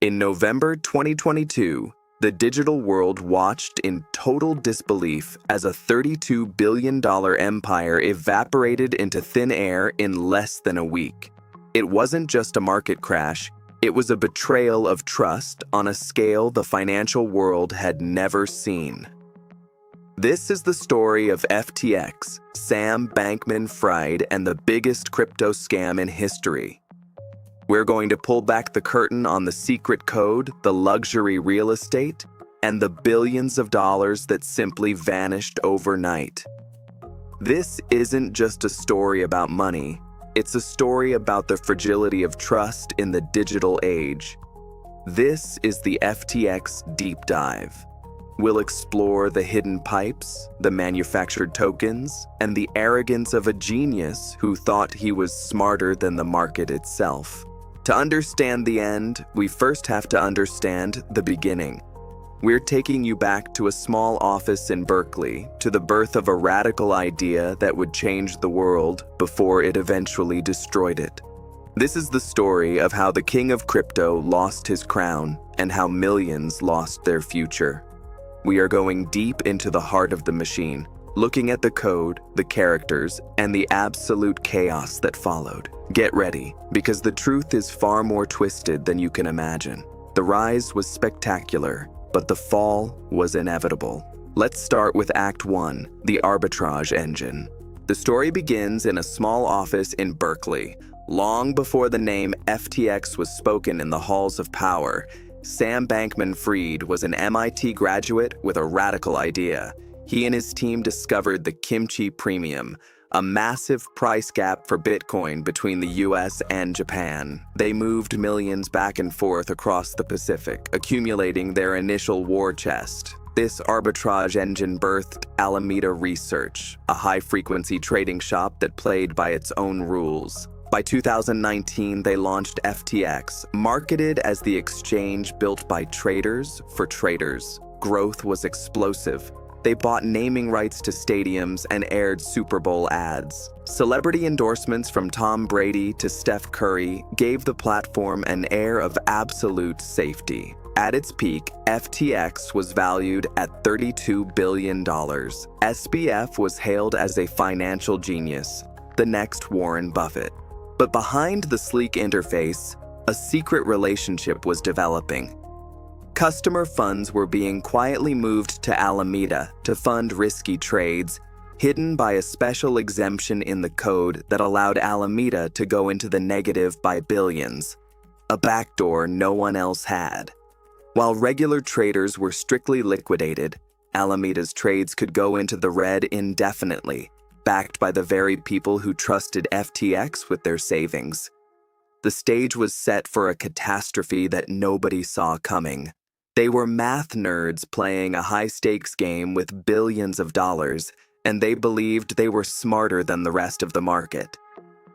In November 2022, the digital world watched in total disbelief as a $32 billion empire evaporated into thin air in less than a week. It wasn't just a market crash, it was a betrayal of trust on a scale the financial world had never seen. This is the story of FTX, Sam Bankman-Fried, and the biggest crypto scam in history. We're going to pull back the curtain on the secret code, the luxury real estate, and the billions of dollars that simply vanished overnight. This isn't just a story about money, it's a story about the fragility of trust in the digital age. This is the FTX Deep Dive. We'll explore the hidden pipes, the manufactured tokens, and the arrogance of a genius who thought he was smarter than the market itself. To understand the end, we first have to understand the beginning. We're taking you back to a small office in Berkeley, to the birth of a radical idea that would change the world before it eventually destroyed it. This is the story of how the king of crypto lost his crown and how millions lost their future. We are going deep into the heart of the machine, looking at the code, the characters, and the absolute chaos that followed. Get ready, because the truth is far more twisted than you can imagine. The rise was spectacular, but the fall was inevitable. Let's start with Act 1, the arbitrage engine. The story begins in a small office in Berkeley. Long before the name FTX was spoken in the halls of power, Sam Bankman-Fried was an MIT graduate with a radical idea. He and his team discovered the kimchi premium, a massive price gap for Bitcoin between the US and Japan. They moved millions back and forth across the Pacific, accumulating their initial war chest. This arbitrage engine birthed Alameda Research, a high-frequency trading shop that played by its own rules. By 2019, they launched FTX, marketed as the exchange built by traders for traders. Growth was explosive. They bought naming rights to stadiums and aired Super Bowl ads. Celebrity endorsements from Tom Brady to Steph Curry gave the platform an air of absolute safety. At its peak, FTX was valued at $32 billion. SBF was hailed as a financial genius, the next Warren Buffett. But behind the sleek interface, a secret relationship was developing. Customer funds were being quietly moved to Alameda to fund risky trades, hidden by a special exemption in the code that allowed Alameda to go into the negative by billions, a backdoor no one else had. While regular traders were strictly liquidated, Alameda's trades could go into the red indefinitely, backed by the very people who trusted FTX with their savings. The stage was set for a catastrophe that nobody saw coming. They were math nerds playing a high-stakes game with billions of dollars, and they believed they were smarter than the rest of the market.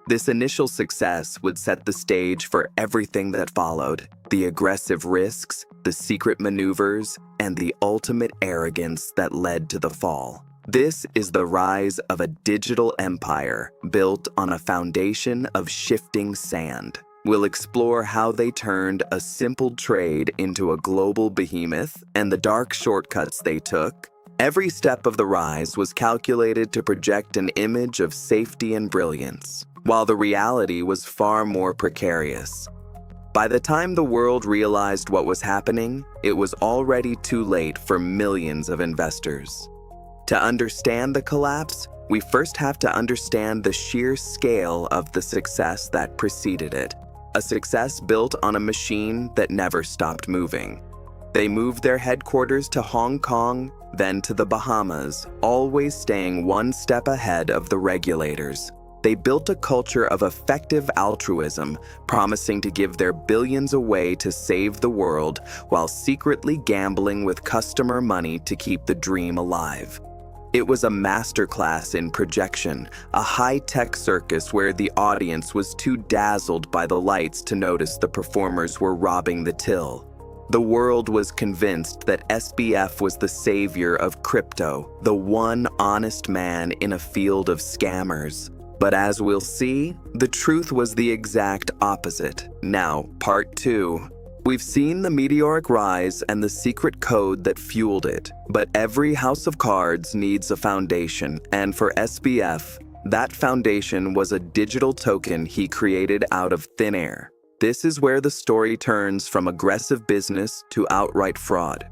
This initial success would set the stage for everything that followed: the aggressive risks, the secret maneuvers, and the ultimate arrogance that led to the fall. This is the rise of a digital empire built on a foundation of shifting sand. We'll explore how they turned a simple trade into a global behemoth and the dark shortcuts they took. Every step of the rise was calculated to project an image of safety and brilliance, while the reality was far more precarious. By the time the world realized what was happening, it was already too late for millions of investors. To understand the collapse, we first have to understand the sheer scale of the success that preceded it. A success built on a machine that never stopped moving. They moved their headquarters to Hong Kong, then to the Bahamas, always staying one step ahead of the regulators. They built a culture of effective altruism, promising to give their billions away to save the world, while secretly gambling with customer money to keep the dream alive. It was a masterclass in projection, a high-tech circus where the audience was too dazzled by the lights to notice the performers were robbing the till. The world was convinced that SBF was the savior of crypto, the one honest man in a field of scammers. But as we'll see, the truth was the exact opposite. Now, part 2. We've seen the meteoric rise and the secret code that fueled it, but every house of cards needs a foundation, and for SBF, that foundation was a digital token he created out of thin air. This is where the story turns from aggressive business to outright fraud.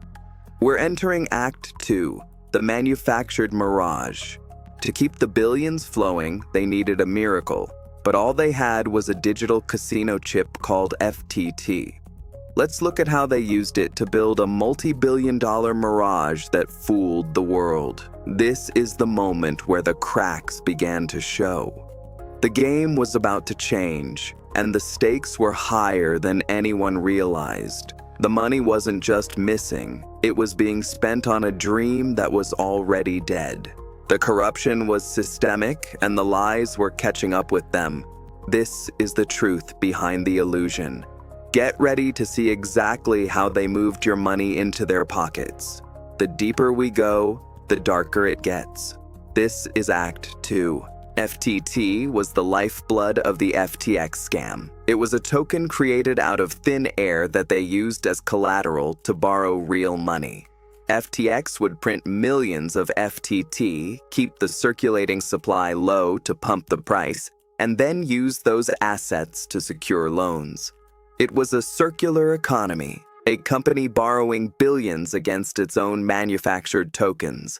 We're entering Act 2, the manufactured mirage. To keep the billions flowing, they needed a miracle, but all they had was a digital casino chip called FTT. Let's look at how they used it to build a multi-billion-dollar mirage that fooled the world. This is the moment where the cracks began to show. The game was about to change, and the stakes were higher than anyone realized. The money wasn't just missing, it was being spent on a dream that was already dead. The corruption was systemic, and the lies were catching up with them. This is the truth behind the illusion. Get ready to see exactly how they moved your money into their pockets. The deeper we go, the darker it gets. This is Act 2. FTT was the lifeblood of the FTX scam. It was a token created out of thin air that they used as collateral to borrow real money. FTX would print millions of FTT, keep the circulating supply low to pump the price, and then use those assets to secure loans. It was a circular economy, a company borrowing billions against its own manufactured tokens.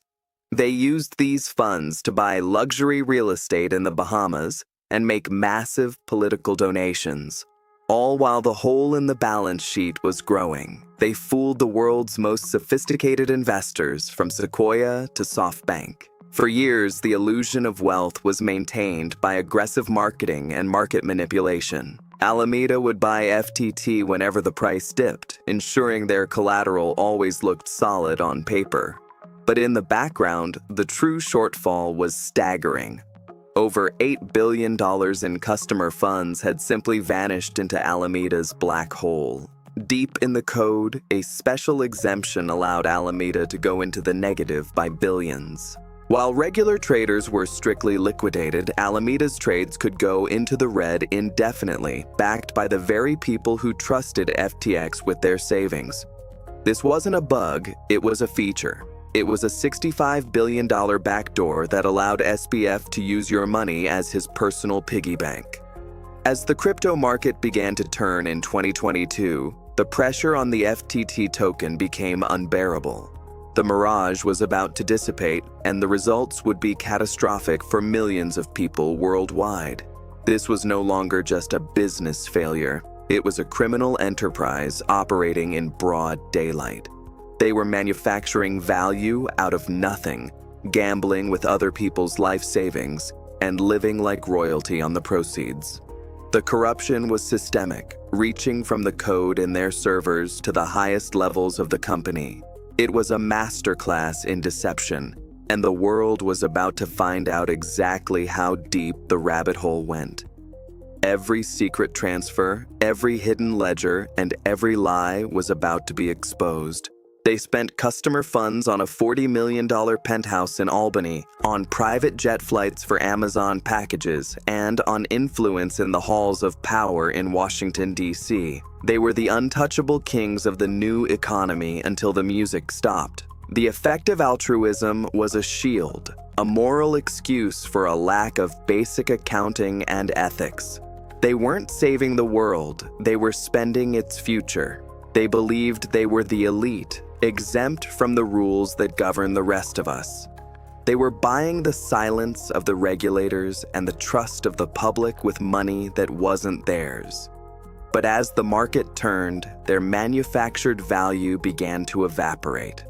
They used these funds to buy luxury real estate in the Bahamas and make massive political donations. All while the hole in the balance sheet was growing, they fooled the world's most sophisticated investors from Sequoia to SoftBank. For years, the illusion of wealth was maintained by aggressive marketing and market manipulation. Alameda would buy FTT whenever the price dipped, ensuring their collateral always looked solid on paper. But in the background, the true shortfall was staggering. Over $8 billion in customer funds had simply vanished into Alameda's black hole. Deep in the code, a special exemption allowed Alameda to go into the negative by billions. While regular traders were strictly liquidated, Alameda's trades could go into the red indefinitely, backed by the very people who trusted FTX with their savings. This wasn't a bug, it was a feature. It was a $65 billion backdoor that allowed SBF to use your money as his personal piggy bank. As the crypto market began to turn in 2022, the pressure on the FTT token became unbearable. The mirage was about to dissipate, and the results would be catastrophic for millions of people worldwide. This was no longer just a business failure. It was a criminal enterprise operating in broad daylight. They were manufacturing value out of nothing, gambling with other people's life savings, and living like royalty on the proceeds. The corruption was systemic, reaching from the code in their servers to the highest levels of the company. It was a masterclass in deception, and the world was about to find out exactly how deep the rabbit hole went. Every secret transfer, every hidden ledger, and every lie was about to be exposed. They spent customer funds on a $40 million penthouse in Albany, on private jet flights for Amazon packages, and on influence in the halls of power in Washington, D.C. They were the untouchable kings of the new economy until the music stopped. The effective altruism was a shield, a moral excuse for a lack of basic accounting and ethics. They weren't saving the world, they were spending its future. They believed they were the elite, exempt from the rules that govern the rest of us. They were buying the silence of the regulators and the trust of the public with money that wasn't theirs. But as the market turned, their manufactured value began to evaporate.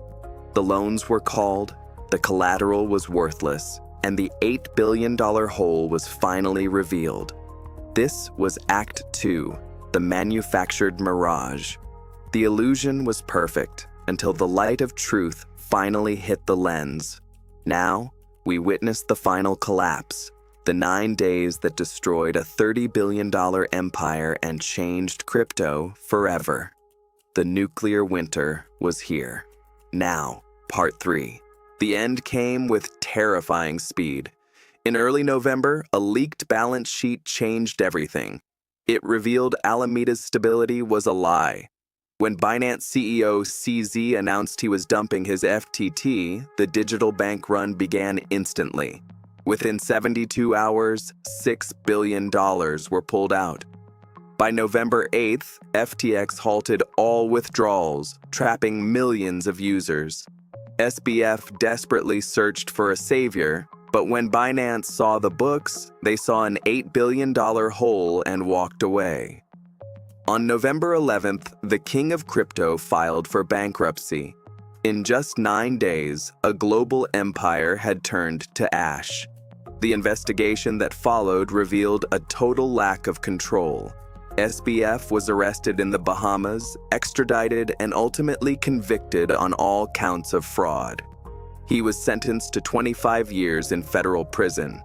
The loans were called, the collateral was worthless, and the $8 billion hole was finally revealed. This was Act 2, the manufactured mirage. The illusion was perfect until the light of truth finally hit the lens. Now, we witnessed the final collapse, the 9 days that destroyed a $30 billion empire and changed crypto forever. The nuclear winter was here. Now, Part 3. The end came with terrifying speed. In early November, a leaked balance sheet changed everything. It revealed Alameda's stability was a lie. When Binance CEO CZ announced he was dumping his FTT, the digital bank run began instantly. Within 72 hours, $6 billion were pulled out. By November 8th, FTX halted all withdrawals, trapping millions of users. SBF desperately searched for a savior, but when Binance saw the books, they saw an $8 billion hole and walked away. On November 11th, the king of crypto filed for bankruptcy. In just 9 days, a global empire had turned to ash. The investigation that followed revealed a total lack of control. SBF was arrested in the Bahamas, extradited, and ultimately convicted on all counts of fraud. He was sentenced to 25 years in federal prison.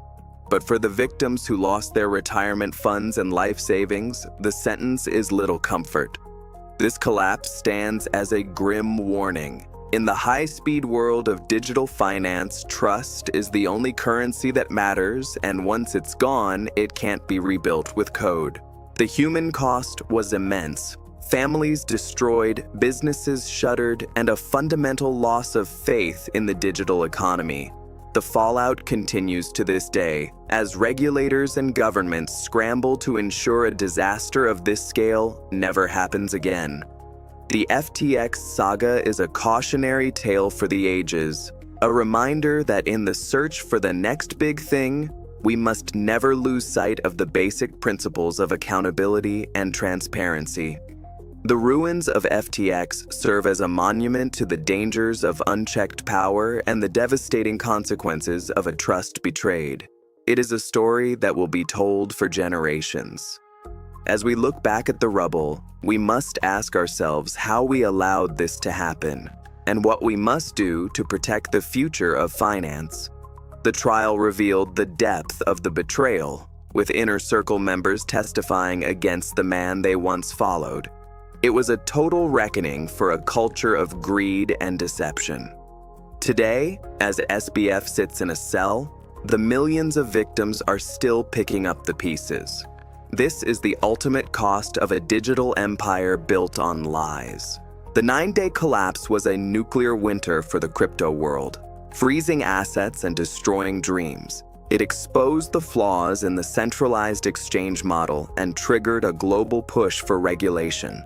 But for the victims who lost their retirement funds and life savings, the sentence is little comfort. This collapse stands as a grim warning. In the high-speed world of digital finance, trust is the only currency that matters, and once it's gone, it can't be rebuilt with code. The human cost was immense. Families destroyed, businesses shuttered, and a fundamental loss of faith in the digital economy. The fallout continues to this day, as regulators and governments scramble to ensure a disaster of this scale never happens again. The FTX saga is a cautionary tale for the ages, a reminder that in the search for the next big thing, we must never lose sight of the basic principles of accountability and transparency. The ruins of FTX serve as a monument to the dangers of unchecked power and the devastating consequences of a trust betrayed. It is a story that will be told for generations. As we look back at the rubble, we must ask ourselves how we allowed this to happen, and what we must do to protect the future of finance. The trial revealed the depth of the betrayal, with inner circle members testifying against the man they once followed. It was a total reckoning for a culture of greed and deception. Today, as SBF sits in a cell, the millions of victims are still picking up the pieces. This is the ultimate cost of a digital empire built on lies. The 9-day collapse was a nuclear winter for the crypto world, freezing assets and destroying dreams. It exposed the flaws in the centralized exchange model and triggered a global push for regulation.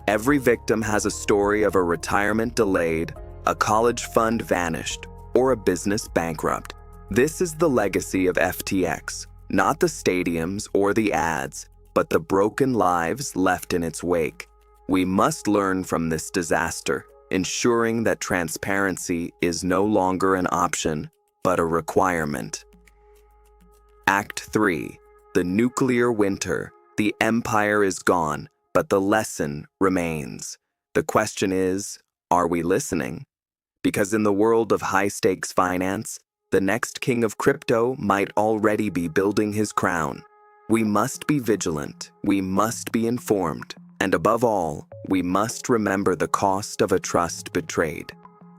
Every victim has a story of a retirement delayed, a college fund vanished, or a business bankrupt. This is the legacy of FTX, not the stadiums or the ads, but the broken lives left in its wake. We must learn from this disaster, ensuring that transparency is no longer an option, but a requirement. Act 3. The nuclear winter. The empire is gone, but the lesson remains. The question is, are we listening? Because in the world of high-stakes finance, the next king of crypto might already be building his crown. We must be vigilant, we must be informed, and above all, we must remember the cost of a trust betrayed.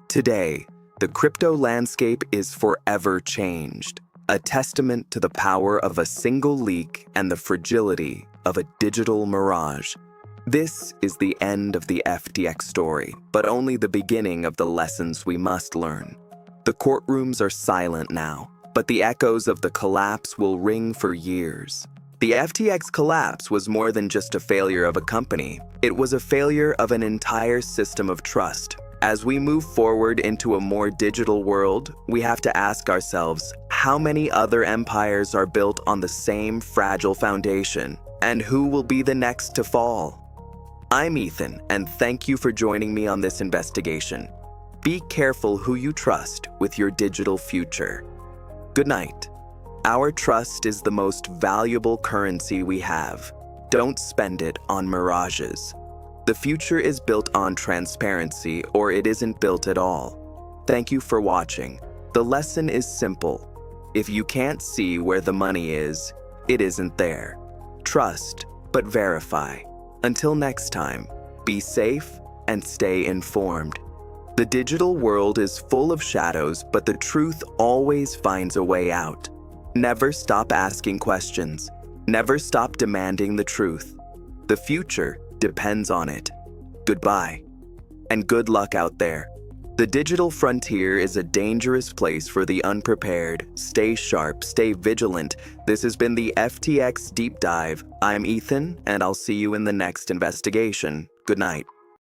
Today, the crypto landscape is forever changed, a testament to the power of a single leak and the fragility of a digital mirage. This is the end of the FTX story, but only the beginning of the lessons we must learn. The courtrooms are silent now, but the echoes of the collapse will ring for years. The FTX collapse was more than just a failure of a company. It was a failure of an entire system of trust. As we move forward into a more digital world, we have to ask ourselves, how many other empires are built on the same fragile foundation? And who will be the next to fall? I'm Ethan, and thank you for joining me on this investigation. Be careful who you trust with your digital future. Good night. Our trust is the most valuable currency we have. Don't spend it on mirages. The future is built on transparency, or it isn't built at all. Thank you for watching. The lesson is simple. If you can't see where the money is, it isn't there. Trust, but verify. Until next time, be safe and stay informed. The digital world is full of shadows, but the truth always finds a way out. Never stop asking questions. Never stop demanding the truth. The future depends on it. Goodbye. And good luck out there. The digital frontier is a dangerous place for the unprepared. Stay sharp, stay vigilant. This has been the FTX Deep Dive. I'm Ethan, and I'll see you in the next investigation. Good night.